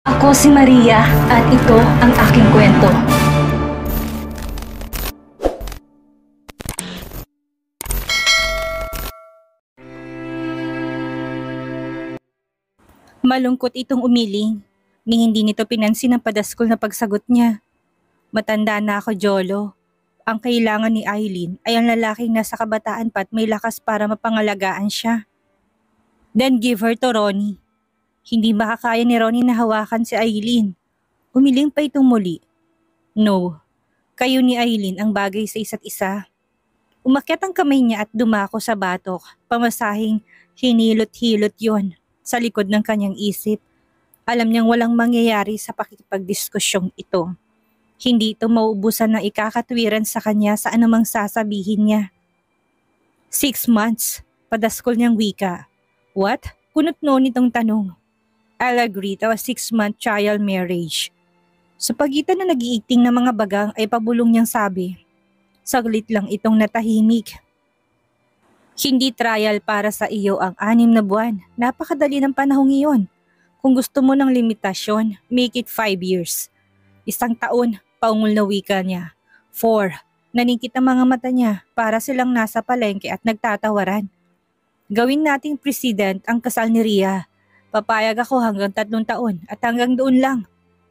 Ako si Maria at ito ang aking kwento. Malungkot itong umiling, ni hindi nito pinansin ang padaskol na pagsagot niya. Matanda na ako, Jolo. Ang kailangan ni Eileen ay ang lalaking nasa kabataan pa at may lakas para mapangalagaan siya. Then give her to Ronnie. Hindi makakaya ni Ronnie na hawakan si Eileen. Umiling pa itong muli. No, kayo ni Eileen ang bagay sa isa't isa. Umakyat ang kamay niya at dumako sa batok, pamasahing hinilot-hilot yon sa likod ng kanyang isip. Alam niyang walang mangyayari sa pakikipagdiskusyong ito. Hindi ito mauubusan ng ikakatwiran sa kanya sa anumang sasabihin niya. 6 months, padaskol niyang wika. What? Kunot noon itong tanong. I'll agree to a 6-month trial marriage. Sa pagitan na nagiiting ng mga bagang ay pabulong niyang sabi. Saglit lang itong natahimik. Hindi trial para sa iyo ang 6 na buwan. Napakadali ng panahong iyon. Kung gusto mo ng limitasyon, make it 5 years. 1 taon, paungol na wika niya. 4, naningkit ang mga mata niya para silang nasa palengke at nagtatawaran. Gawin nating president ang kasal ni Ria. Papayag ako hanggang 3 taon at hanggang doon lang.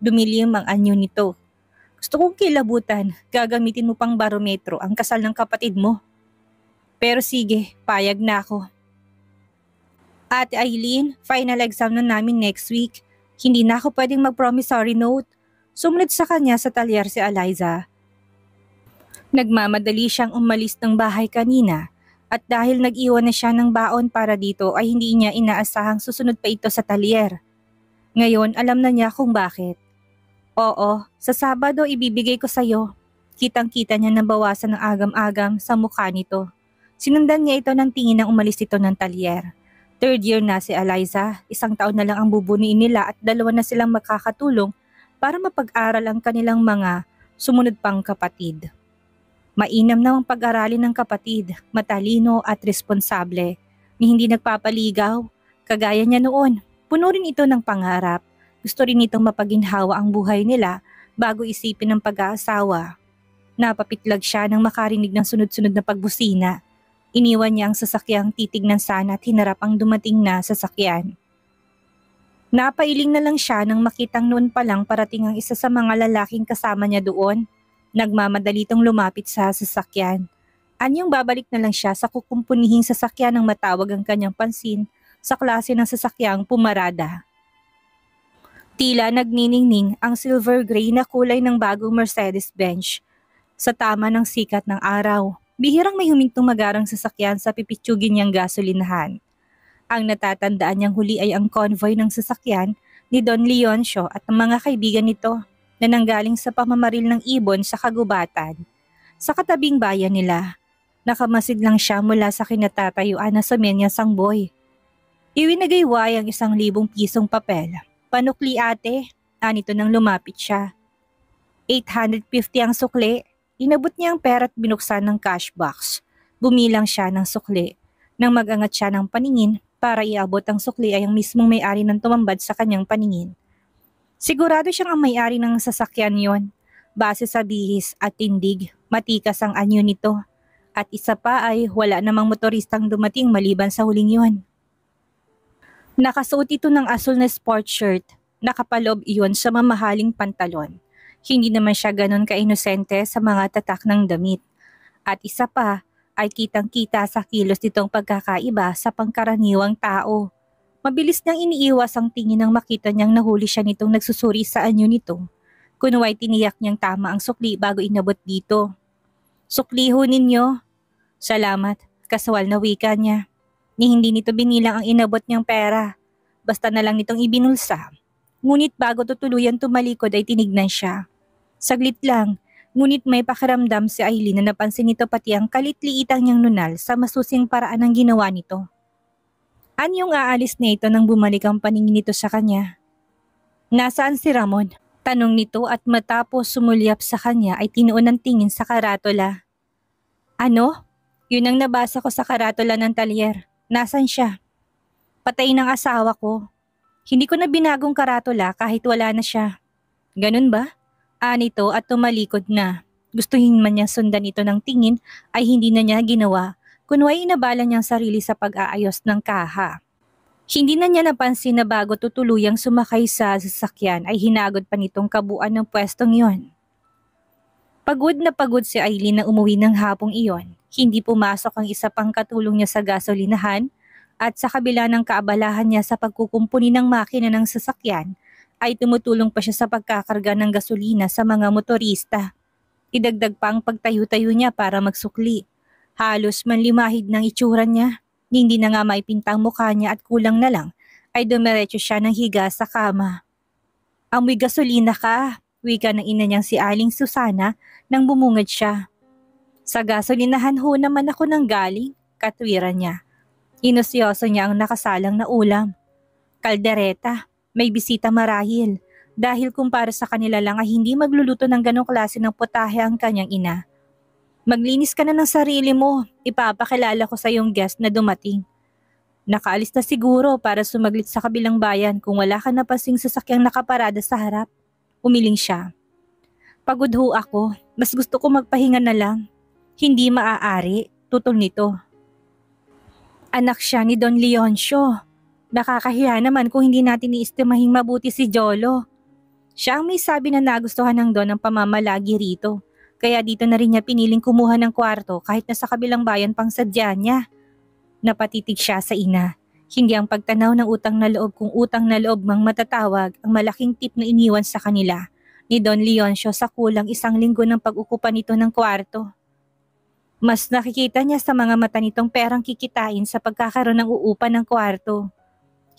Dumilim ang anyo nito. Gusto kong kilabutan, gagamitin mo pang barometro ang kasal ng kapatid mo. Pero sige, payag na ako. Ate Eileen, final exam na namin next week. Hindi na ako pwedeng mag-promissory note. Sumunod sa kanya sa talyer si Eliza. Nagmamadali siyang umalis ng bahay kanina at dahil nag-iwan na siya ng baon para dito ay hindi niya inaasahang susunod pa ito sa talyer. Ngayon alam na niya kung bakit. Oo, sa Sabado ibibigay ko sa'yo. Kitang-kita niya na bawasan ng agam-agam sa mukha nito. Sinundan niya ito ng tingin nang umalis ito ng talyer. 3rd year na si Eliza, 1 taon na lang ang bubunuin nila at 2 na silang makakatulong para mapag-aral ang kanilang mga sumunod pang kapatid. Mainam namang pag-aralin ng kapatid, matalino at responsable, ni hindi nagpapaligaw. Kagaya niya noon, puno rin ito ng pangarap. Gusto rin itong mapaginhawa ang buhay nila bago isipin ng pag-aasawa. Napapitlag siya nang makarinig ng sunod-sunod na pagbusina. Iniwan niya ang sasakyang titignan sana at hinarap ang dumating na sasakyan. Napailing na lang siya nang makitang noon pa lang parating ang isa sa mga lalaking kasama niya doon. Nagmamadali itong lumapit sa sasakyan. Anyong babalik na lang siya sa kukumpunihing sasakyan nang matawag ang kanyang pansin sa klase ng sasakyang pumarada. Tila nagniningning ang silver gray na kulay ng bagong Mercedes-Benz. Sa tama ng sikat ng araw, bihirang may humintong magarang sasakyan sa pipitsugin niyang gasolinahan. Ang natatandaan niyang huli ay ang convoy ng sasakyan ni Don Leoncio at ang mga kaibigan nito na nanggaling sa pamamaril ng ibon sa kagubatan. Sa katabing bayan nila, nakamasid lang siya mula sa kinatatayuan na Somenia Sangboy. Iwinagayway ang 1,000 pisong papel. Panukli ate, anito nang lumapit siya. 850 ang sukli. Inabot niya ang pera at binuksan ng cash box. Bumilang siya ng sukli. Nang magangat siya ng paningin para iabot ang sukli ay ang mismong may-ari ng tumambad sa kanyang paningin. Sigurado siyang ang may-ari ng sasakyan yon. Base sa bihis at tindig, matikas ang anyo nito. At isa pa ay wala namang motoristang dumating maliban sa huling yon. Nakasuot ito ng asul na sport shirt. Nakapalob iyon sa mamahaling pantalon. Hindi naman siya ganon ka-inosente sa mga tatak ng damit. At isa pa ay kitang-kita sa kilos nitong pagkakaiba sa pangkaraniwang tao. Mabilis niyang iniiwas ang tingin nang makita niyang nahuli siya nitong nagsusuri sa anyo nito. Kunway tiniyak niyang tama ang sukli bago inabot dito. Sukli ho ninyo. Salamat, kaswal na wika niya. Ni hindi nito binilang ang inabot niyang pera. Basta na lang nitong ibinulsa. Ngunit bago tutuluyan tumalikod ay tinignan siya. Saglit lang, ngunit may pakiramdam si Eileen na napansin nito pati ang kalitliitang niyang nunal sa masusing paraan ng ginawa nito. Anyong aalis na ito nang bumalik ang paningin nito sa kanya. Nasaan si Ramon? Tanong nito at matapos sumulyap sa kanya ay tinuon ng tingin sa karatula. Ano? Yun ang nabasa ko sa karatula ng talyer. Nasaan siya? Patay ng asawa ko. Hindi ko na binagong karatula kahit wala na siya. Ganun ba? Anito at tumalikod na. Gustuhin man niya sundan ito ng tingin ay hindi na niya ginawa. Kunway inabala niyang sarili sa pag-aayos ng kaha. Hindi na niya napansin na bago tutuluyang sumakay sa sasakyan ay hinagod pa nitong kabuuan ng pwestong iyon. Pagod na pagod si Aileen na umuwi ng hapong iyon. Hindi pumasok ang isa pang katulong niya sa gasolinahan at sa kabila ng kaabalahan niya sa pagkukumpuni ng makina ng sasakyan ay tumutulong pa siya sa pagkakarga ng gasolina sa mga motorista. Idagdag pa ang pagtayo-tayo niya para magsukli. Halos manlimahid ng itsura niya. Hindi na nga maipintang mukha niya at kulang na lang ay dumiretso siya ng higa sa kama. Amoy gasolina ka, wika ng ina niyang si Aling Susana nang bumungad siya. Sa gasolinahan ho naman ako nang galing, katwiran niya. Inosyoso niya ang nakasalang na ulam. Kaldereta, may bisita marahil, dahil kumpara sa kanila lang ay hindi magluluto ng ganong klase ng putahe ang kanyang ina. Maglinis ka na ng sarili mo, ipapakilala ko sa iyong guest na dumating. Nakaalis na siguro para sumaglit sa kabilang bayan kung wala ka napasing sasakyang nakaparada sa harap. Umiling siya. Pagod ho ako, mas gusto ko magpahinga na lang. Hindi maaari, tutol nito. Anak siya ni Don Leoncio. Nakakahiya naman kung hindi natin iistimahing mabuti si Jolo. Siya ang may sabi na nagustuhan ng Don ang pamamalagi rito. Kaya dito na rin niya piniling kumuha ng kwarto kahit na sa kabilang bayan pang sadya niya. Napatitig siya sa ina. Hindi ang pagtanaw ng utang na loob kung utang na loob mang matatawag ang malaking tip na iniwan sa kanila ni Don Leoncio sa kulang 1 linggo ng pag-ukupa nito ng kwarto. Mas nakikita niya sa mga mata nitong perang kikitain sa pagkakaroon ng uupa ng kwarto.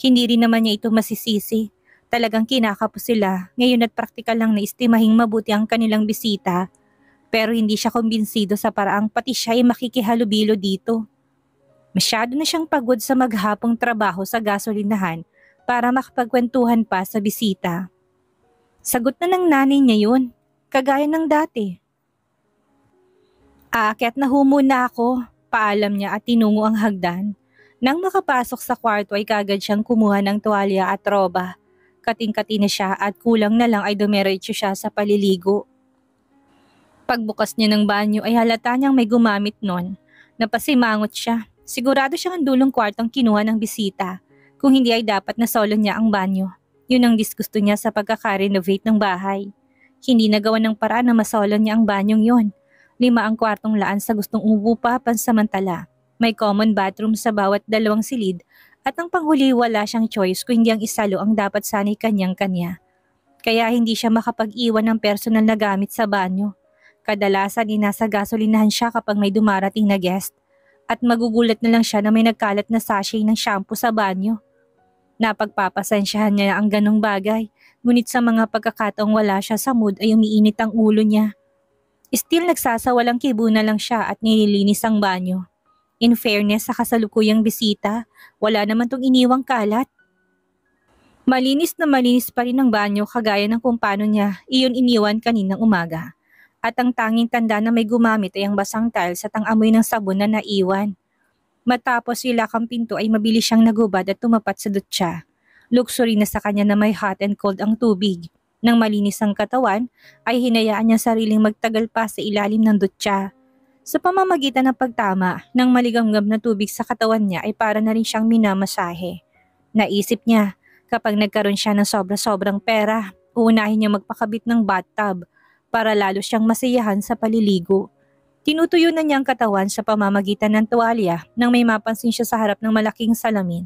Hindi rin naman niya ito masisisi. Talagang kinakapos sila ngayon at praktikal lang na istimahing mabuti ang kanilang bisita. Pero hindi siya kumbinsido sa paraang pati siya ay makikihalubilo dito. Masyado na siyang pagod sa maghapong trabaho sa gasolinahan para makapagkwentuhan pa sa bisita. Sagot na ng nanay niya yun, kagaya ng dati. Aakyat na ho muna ako, paalam niya at tinungo ang hagdan. Nang makapasok sa kwarto ay kagad siyang kumuha ng tuwalya at roba. Kating-kati na siya at kulang na lang ay dumiretso siya sa paliligo. Pagbukas niya ng banyo ay halata niyang may gumamit nun. Napasimangot siya. Sigurado siyang ang dulong kwartong kinuha ng bisita. Kung hindi ay dapat na solo niya ang banyo. Yun ang disgusto niya sa pagkaka-renovate ng bahay. Hindi nagawa ng paraan na masolo niya ang banyong yon. 5 ang kwartong laan sa gustong umupa pansamantala. May common bathroom sa bawat 2 silid at ang panghuli wala siyang choice kung hindi ang isalo ang dapat sanay kanyang-kanya. Kaya hindi siya makapag-iwan ng personal na gamit sa banyo. Kadalasan ay nasa gasolinahan siya kapag may dumarating na guest at magugulat na lang siya na may nagkalat na sachet ng shampoo sa banyo. Napagpapasensyahan niya ang ganong bagay, ngunit sa mga pagkakataong wala siya sa mood ay umiinit ang ulo niya. Still nagsasawalang kibo na lang siya at nililinis ang banyo. In fairness sa kasalukuyang bisita, wala naman tong iniwang kalat. Malinis na malinis pa rin ang banyo kagaya ng kung paano niya iyon iniwan kaninang umaga. At ang tanging tanda na may gumamit ay ang basang tiles at ang amoy ng sabon na naiwan. Matapos ilakang pinto ay mabilis siyang nagubad at tumapat sa dutya. Luxury na sa kanya na may hot and cold ang tubig. Nang malinis ang katawan, ay hinayaan niya sariling magtagal pa sa ilalim ng dutya. Sa pamamagitan ng pagtama ng maligamgam na tubig sa katawan niya ay para na rin siyang minamasahe. Naisip niya, kapag nagkaroon siya ng sobra-sobrang pera, uunahin niya magpakabit ng bathtub para lalo siyang masiyahan sa paliligo. Tinutuyo na niya ang katawan sa pamamagitan ng tuwalya nang may mapansin siya sa harap ng malaking salamin.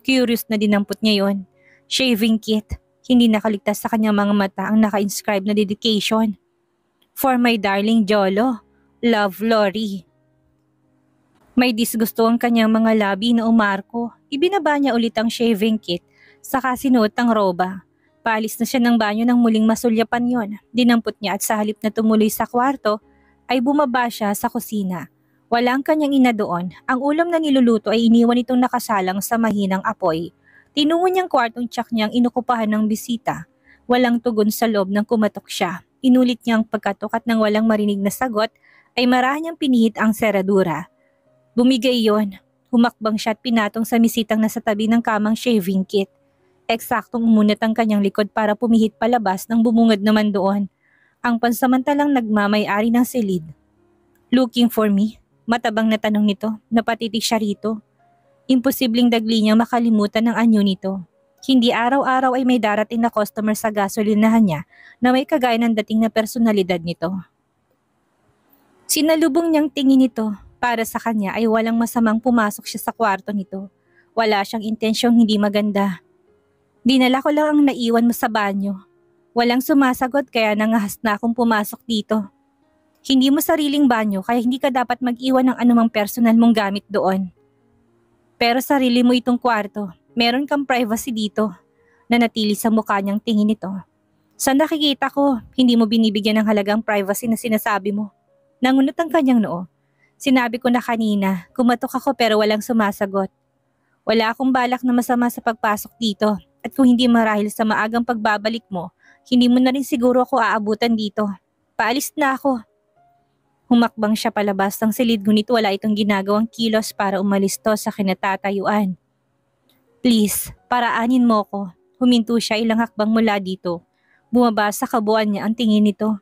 Curious na dinampot niya yon. Shaving kit. Hindi nakaligtas sa kanyang mga mata ang naka-inscribe na dedication. For my darling Jolo, love Lori. May disgusto ang kanyang mga labi na umarko. Ibinaba niya ulit ang shaving kit, saka sinuot ang roba. Paalis na siya ng banyo nang muling masulyapan yon. Dinampot niya at sa halip na tumuloy sa kwarto, ay bumaba siya sa kusina. Walang kanyang ina doon. Ang ulam na niluluto ay iniwan itong nakasalang sa mahinang apoy. Tinungo niyang kwartong tiyak niyang inukupahan ng bisita. Walang tugon sa loob nang kumatok siya. Inulit niyang pagkatok at nang walang marinig na sagot, ay marahan niyang pinihit ang seradura. Bumigay yon. Humakbang siya at pinatong sa misitang nasa tabi ng kamang shaving kit. Eksaktong umunat ang kanyang likod para pumihit palabas nang bumungad naman doon ang pansamantalang nagmamay-ari ng silid. Looking for me? Matabang na tanong nito, napatitig siya rito. Imposibleng dagli niyang makalimutan ang anyo nito. Hindi araw-araw ay may darating na customer sa gasolinahan niya na may kagaya ng dating na personalidad nito. Sinalubong niyang tingin nito. Para sa kanya ay walang masamang pumasok siya sa kwarto nito. Wala siyang intensyong hindi maganda. Dinala ko lang ang naiwan mo sa banyo. Walang sumasagot kaya nangahas na akong pumasok dito. Hindi mo sariling banyo kaya hindi ka dapat mag-iwan ng anumang personal mong gamit doon. Pero sarili mo itong kwarto, meron kang privacy dito, nanatili sa mukha niyang tingin nito. Sa nakikita ko, hindi mo binibigyan ng halagang privacy na sinasabi mo. Nangunot ang kanyang noo. Sinabi ko na kanina, kumatok ako pero walang sumasagot. Wala akong balak na masama sa pagpasok dito at kung hindi marahil sa maagang pagbabalik mo, hindi mo na rin siguro ako aabutan dito. Paalis na ako. Humakbang siya palabas ng silid ngunit wala itong ginagawang kilos para umalis to sa kinatatayuan. Please, paraanin mo ko. Huminto siya ilang hakbang mula dito. Bumaba sa kabuuan niya ang tingin nito.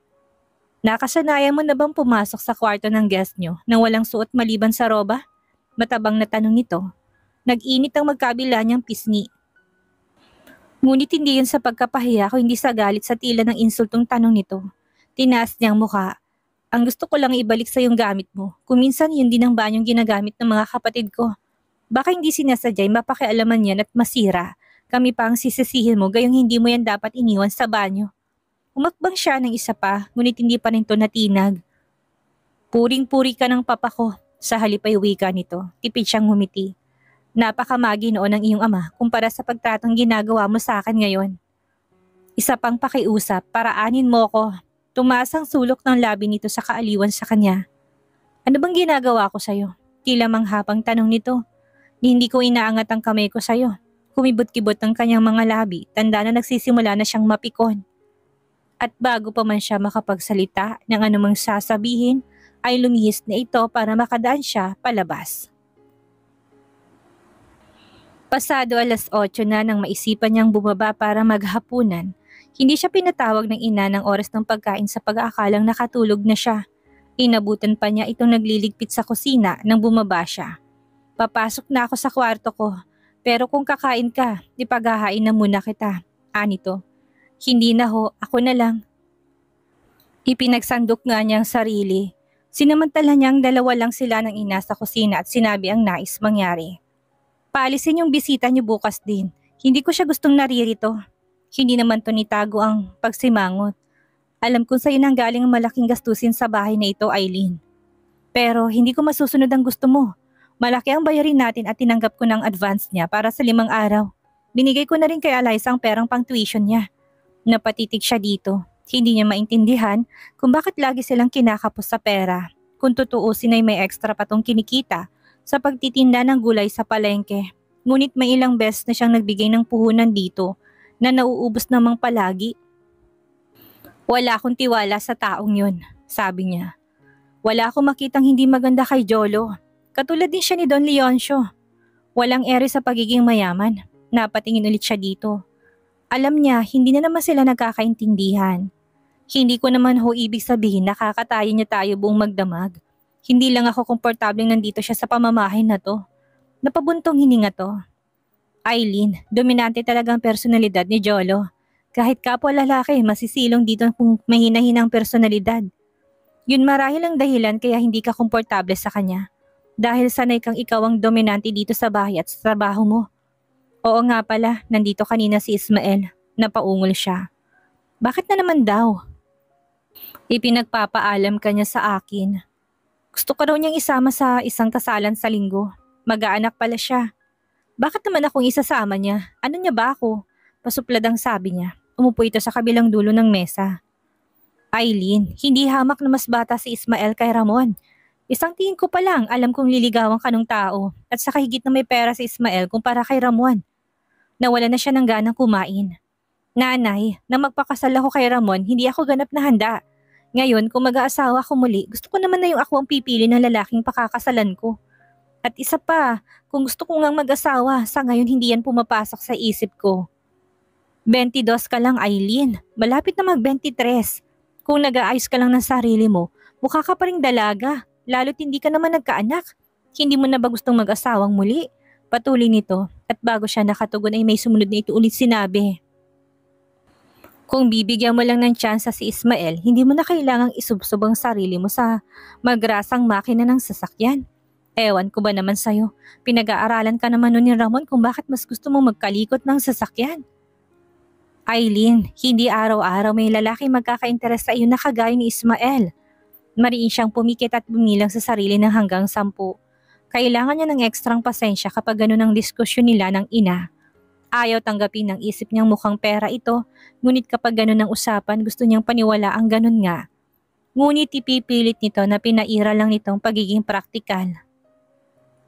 Nakasanayan mo na bang pumasok sa kwarto ng guest niyo nang walang suot maliban sa roba? Matabang na tanong nito. Nag-init ang magkabila niyang pisngi. Ngunit hindi yun sa pagkapahiya ko hindi sa galit sa tila ng insultong tanong nito. Tinaas niyang mukha. Ang gusto ko lang ibalik sa yung gamit mo. Kung minsan yun din ang banyong ginagamit ng mga kapatid ko. Baka hindi sinasadyay mapakialaman yan at masira. Kami pa ang sisisihin mo gayong hindi mo yan dapat iniwan sa banyo. Umakbang siya ng isa pa, ngunit hindi pa rin to natinag. Puring-puri ka ng papa ko. Sa halip ay wika nito. Tipid siyang humiti. Napakamagi noon ng iyong ama kumpara sa pagtatang ginagawa mo sa akin ngayon. Isa pang pakiusap, paraanin mo ko. Tumaas ang sulok ng labi nito sa kaaliwan sa kanya. Ano bang ginagawa ko sa'yo? Tila manghapang tanong nito. Hindi ko inaangat ang kamay ko sa'yo. Kumibot-kibot ang kanyang mga labi, tanda na nagsisimula na siyang mapikon. At bago pa man siya makapagsalita ng anumang sasabihin, ay lumihis na ito para makadaan siya palabas. Pasado 8:00 na nang maisipan niyang bumaba para maghapunan. Hindi siya pinatawag ng ina ng oras ng pagkain sa pag-aakalang nakatulog na siya. Inabutan pa niya itong nagliligpit sa kusina nang bumaba siya. Papasok na ako sa kwarto ko, pero kung kakain ka, ipaghahain na muna kita. Anito. Hindi na ho, ako na lang. Ipinagsandok nga niya ang sarili. Sinamantala niyang dalawa lang sila ng ina sa kusina at sinabi ang nais mangyari. Paalisin yung bisita niyo bukas din. Hindi ko siya gustong naririto. Hindi naman to nitago ang pagsimangot. Alam kong sa'yo nang galing ang malaking gastusin sa bahay na ito, Eileen. Pero hindi ko masusunod ang gusto mo. Malaki ang bayarin natin at tinanggap ko ng advance niya para sa 5 araw. Binigay ko na rin kay Eliza ang perang pang tuition niya. Napatitig siya dito. Hindi niya maintindihan kung bakit lagi silang kinakapos sa pera. Kung tutuusin ay may extra pa tong kinikita sa pagtitinda ng gulay sa palengke. Ngunit may ilang beses na siyang nagbigay ng puhunan dito na nauubos namang palagi. Wala akong tiwala sa taong yun, sabi niya. Wala akong makitang hindi maganda kay Jolo. Katulad din siya ni Don Leoncio. Walang ere sa pagiging mayaman. Napatingin ulit siya dito. Alam niya, hindi na naman sila nagkakaintindihan. Hindi ko naman ho ibig sabihin nakakatayo niya tayo buong magdamag. Hindi lang ako komportableng nandito siya sa pamamahay na to. Napabuntong hininga to. Eileen, dominante talagang personalidad ni Jolo. Kahit kapwa lalaki, masisilong dito kung mahina-hinang personalidad. Yun marahil ang dahilan kaya hindi ka komportable sa kanya. Dahil sanay kang ikaw ang dominante dito sa bahay at sa trabaho mo. Oo nga pala, nandito kanina si Ismael. Napaungol siya. Bakit na naman daw? Ipinagpapaalam kanya sa akin. Gusto ko raw niyang isama sa isang kasalan sa linggo. Mag-aanak pala siya. Bakit naman akong isasama niya? Ano niya ba ako? Pasuplad ang sabi niya. Umupo ito sa kabilang dulo ng mesa. Eileen, hindi hamak na mas bata si Ismael kay Ramon. Isang tingin ko pa lang alam kong liligawan ka ng tao at saka higit na may pera si Ismael kumpara kay Ramon. Nawala na siya ng ganang kumain. Nanay, nang magpakasal ako kay Ramon, hindi ako ganap na handa. Ngayon, kung mag-aasawa ako muli, gusto ko naman na yung ako ang pipili ng lalaking pakakasalan ko. At isa pa, kung gusto ko ngang mag-asawa, sa ngayon hindi yan pumapasok sa isip ko. 22 ka lang, Eileen. Malapit na mag-23. Kung nag-aayos ka lang ng sarili mo, mukha ka pa ring dalaga. Lalo't hindi ka naman nagkaanak. Hindi mo na ba gustong mag-asawang muli? Patuloy nito at bago siya nakatugon ay may sumunod na ito ulit sinabi. Kung bibigyan mo lang ng tsansa si Ismael, hindi mo na kailangang isubsob ang sarili mo sa magrasang makina ng sasakyan. Ewan ko ba naman sa'yo, pinag-aaralan ka naman nun ni Ramon kung bakit mas gusto mong magkalikot ng sasakyan. Eileen, hindi araw-araw may lalaki magkaka-interes sa iyo na kagaya ni Ismael. Mariin siyang pumikit at bumilang sa sarili ng hanggang 10. Kailangan niya ng ekstrang pasensya kapag ganun ang diskusyon nila ng ina. Ayaw tanggapin ng isip niyang mukhang pera ito, ngunit kapag ganun ang usapan gusto niyang paniwala ang ganun nga. Ngunit ipipilit nito na pinaira lang nitong pagiging praktikal.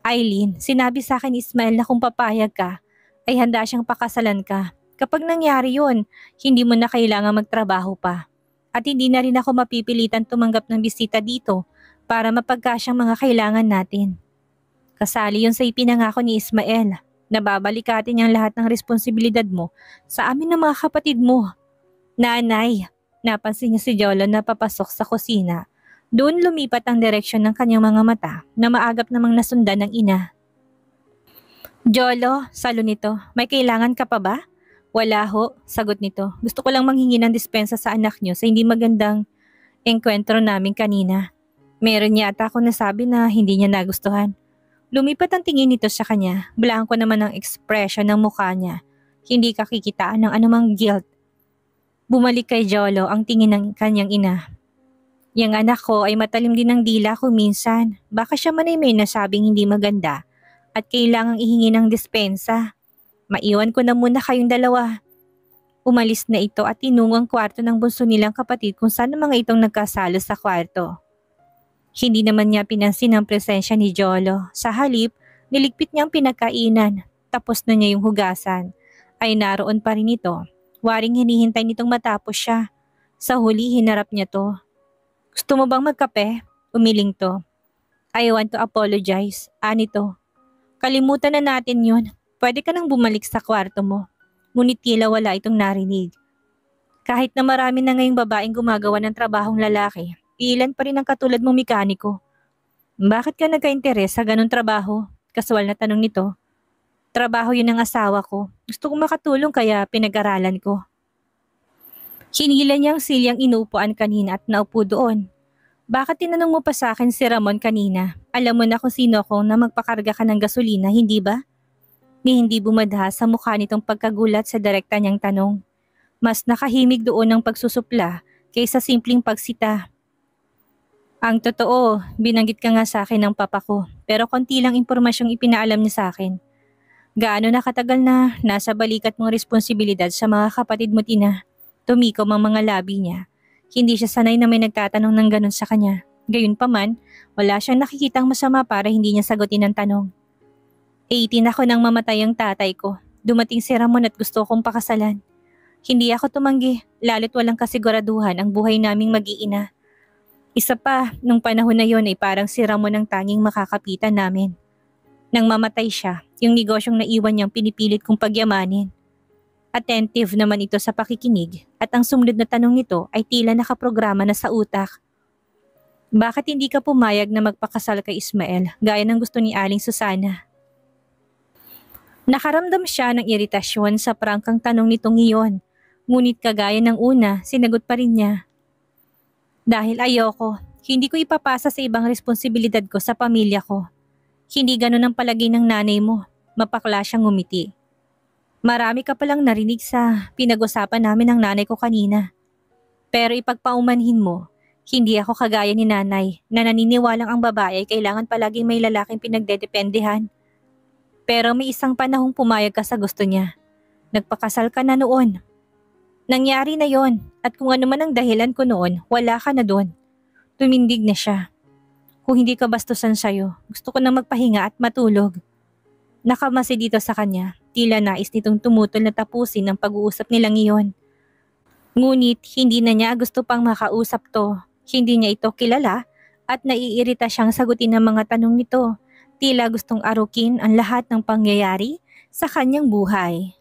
Eileen, sinabi sa akin ni Ismael na kung papayag ka, ay handa siyang pakasalan ka. Kapag nangyari yun, hindi mo na kailangan magtrabaho pa. At hindi na rin ako mapipilitan tumanggap ng bisita dito para mapagkasyang mga kailangan natin. Kasali yun sa ipinangako ni Ismael. Nababalikatin niyang lahat ng responsibilidad mo sa amin ng mga kapatid mo. Nanay, napansin niya si Jolo na papasok sa kusina. Doon lumipat ang direksyon ng kanyang mga mata na maagap namang nasundan ng ina. Jolo, salo nito, may kailangan ka pa ba? Wala ho, sagot nito. Gusto ko lang manghingi ng dispensa sa anak niyo sa hindi magandang engkwentro namin kanina. Meron yata ako nasabi na hindi niya nagustuhan. Lumipat ang tingin nito sa kanya, blanko naman ang ekspresyon ng mukha niya. Hindi kakikitaan ng anumang guilt. Bumalik kay Jolo ang tingin ng kanyang ina. Yang anak ko ay matalim din ng dila ko minsan. Baka siya man ay may nasabing hindi maganda at kailangang ihingi ng dispensa. Maiwan ko na muna kayong dalawa. Umalis na ito at tinungo ang kwarto ng bunso nilang kapatid kung saan mga itong nagkasalo sa kwarto. Hindi naman niya pinansin ang presensya ni Jolo. Sa halip, niligpit niya ang pinagkainan. Tapos na niya yung hugasan. Ay naroon pa rin ito. Waring hinihintay nitong matapos siya. Sa huli, hinarap niya to. Gusto mo bang magkape? Umiling to. I want to apologize. Anito. Kalimutan na natin yun. Pwede ka nang bumalik sa kwarto mo. Ngunit tila wala itong narinig. Kahit na marami na ngayong babaeng gumagawa ng trabahong lalaki, ilan pa rin ang katulad mong mekaniko. Bakit ka nagka-interes sa ganong trabaho? Kaswal na tanong nito. Trabaho yun ng asawa ko. Gusto kong makatulong kaya pinag-aralan ko. Hinila niya ang silyang inuupuan kanina at naupo doon. Bakit tinanong mo pa sa akin si Ramon kanina? Alam mo na kung sino ako na magpakarga ka ng gasolina, hindi ba? Ni hindi bumadha sa mukha nitong pagkagulat sa direkta niyang tanong. Mas nakahimig doon ang pagsusupla kaysa simpleng pagsita. Ang totoo, binanggit ka nga sa akin ng papa ko, pero konti lang impormasyong ipinaalam niya sa akin. Gaano na katagal na nasa balikat mong responsibilidad sa mga kapatid mo, Tina? Tumikom ang mga labi niya. Hindi siya sanay na may nagtatanong ng ganun sa kanya. Gayunpaman, wala siyang nakikitang masama para hindi niya sagutin ang tanong. 18 ako nang mamatay ang tatay ko. Dumating si Ramon at gusto kong pakasalan. Hindi ako tumanggi, lalo't walang kasiguraduhan ang buhay naming mag-iina. Isa pa, nung panahon na yon ay parang si Ramon ang tanging makakapitan namin. Nang mamatay siya, yung negosyong naiwan niyang pinipilit kong pagyamanin. Attentive naman ito sa pakikinig at ang sumunod na tanong nito ay tila nakaprograma na sa utak. Bakit hindi ka pumayag na magpakasal kay Ismael gaya ng gusto ni Aling Susana? Nakaramdam siya ng iritasyon sa prangkang tanong nitong iyon, ngunit kagaya ng una, sinagot pa rin niya. Dahil ayoko, hindi ko ipapasa sa ibang responsibilidad ko sa pamilya ko. Hindi ganun ang palagay ng nanay mo, mapakla siyang ngumiti. Marami ka palang narinig sa pinag-usapan namin ng nanay ko kanina. Pero ipagpaumanhin mo, hindi ako kagaya ni nanay na naniniwalang ang babae ay kailangan palaging may lalaking pinagdedependehan. Pero may isang panahong pumayag ka sa gusto niya. Nagpakasal ka na noon. Nangyari na yon at kung ano man ang dahilan ko noon, wala ka na doon. Tumindig na siya. Kung hindi ka bastusan sa'yo, gusto ko na magpahinga at matulog. Nakamasi dito sa kanya, tila nais nitong tumutol na tapusin ang pag-uusap nilang iyon. Ngunit hindi na niya gusto pang makausap to. Hindi niya ito kilala at naiirita siyang sagutin ang mga tanong nito. Tila gustong arukin ang lahat ng pangyayari sa kanyang buhay.